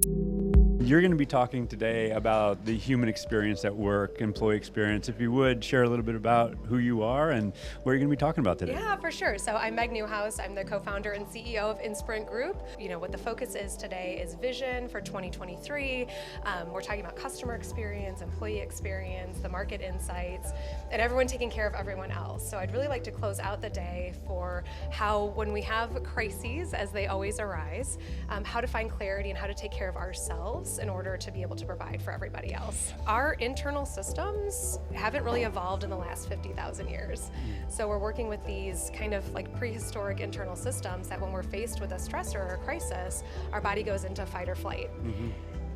You're going to be talking today about the human experience at work, employee experience. If you would, share a little bit about who you are and what you're going to be talking about today. Yeah, for sure. So I'm Meighan Newhouse. I'm the co-founder and CEO of Inspirant Group. You know, what the focus is today is vision for 2023. We're talking about customer experience, employee experience, the market insights, and everyone taking care of everyone else. So I'd really like to close out the day for how, when we have crises, as they always arise, how to find clarity and how to take care of ourselves in order to be able to provide for everybody else. Our internal systems haven't really evolved in the last 50,000 years. So we're working with these kind of like prehistoric internal systems that when we're faced with a stressor or a crisis, our body goes into fight or flight.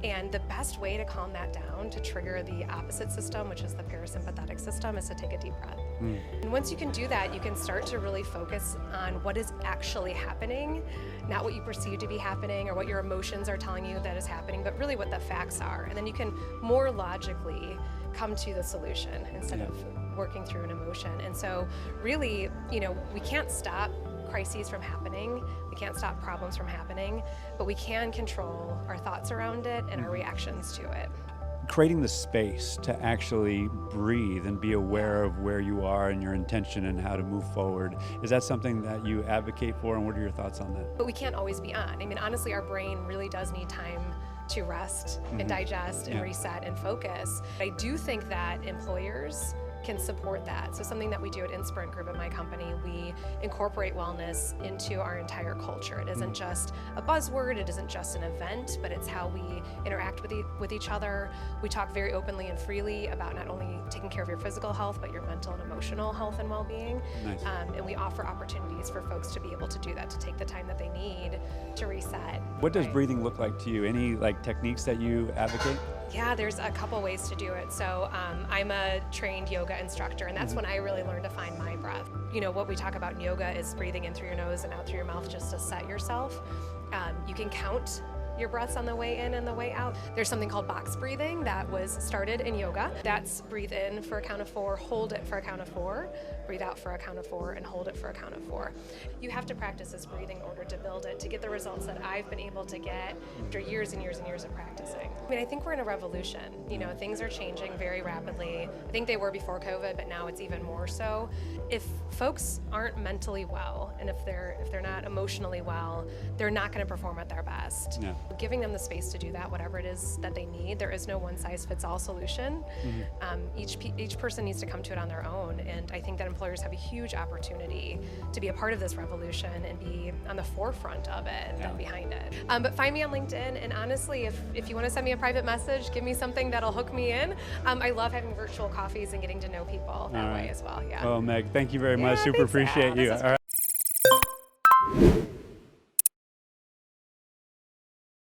And the best way to calm that down, to trigger the opposite system, which is the parasympathetic system, is to take a deep breath. And once you can do that, you can start to really focus on what is actually happening, not what you perceive to be happening or what your emotions are telling you that is happening, but really what the facts are. And then you can more logically come to the solution instead of working through an emotion. And so really, you know, we can't stop crises from happening, we can't stop problems from happening, but we can control our thoughts around it and our reactions to it. Creating the space to actually breathe and be aware of where you are and your intention and how to move forward. Is that something that you advocate for, and what are your thoughts on that? But we can't always be on. I mean, honestly, our brain really does need time to rest and digest and reset and focus. I do think that employers can support that. So something that we do at Inspirant Group at my company, we incorporate wellness into our entire culture. It isn't just a buzzword, it isn't just an event, but it's how we interact with each other. We talk very openly and freely about not only taking care of your physical health, but your mental and emotional health and well-being. Nice. And we offer opportunities for folks to be able to do that, to take the time that they need to reset. What does breathing look like to you? Any techniques that you advocate? Yeah, there's a couple ways to do it. So I'm a trained yoga instructor, and that's when I really learned to find my breath. You know, what we talk about in yoga is breathing in through your nose and out through your mouth just to set yourself. You can count your breaths on the way in and the way out. There's something called box breathing that was started in yoga. That's breathe in for a count of 4, hold it for a count of 4, breathe out for a count of 4, and hold it for a count of 4. You have to practice this breathing in order to build it, to get the results that I've been able to get after years and years and years of practicing. I mean, I think we're in a revolution. You know, things are changing very rapidly. I think they were before COVID, but now it's even more so. If folks aren't mentally well, and if they're not emotionally well, they're not going to perform at their best. Yeah. Giving them the space to do that, whatever it is that they need. There is no one-size-fits-all solution. Each person needs to come to it on their own, and I think that employers have a huge opportunity to be a part of this revolution and be on the forefront of it than behind it. But find me on LinkedIn, and honestly, if you want to send me a private message, give me something that'll hook me in. I love having virtual coffees and getting to know people that way as well. Yeah. Well, Meg, thank you very much. Super thanks, appreciate Al. you. This is All right.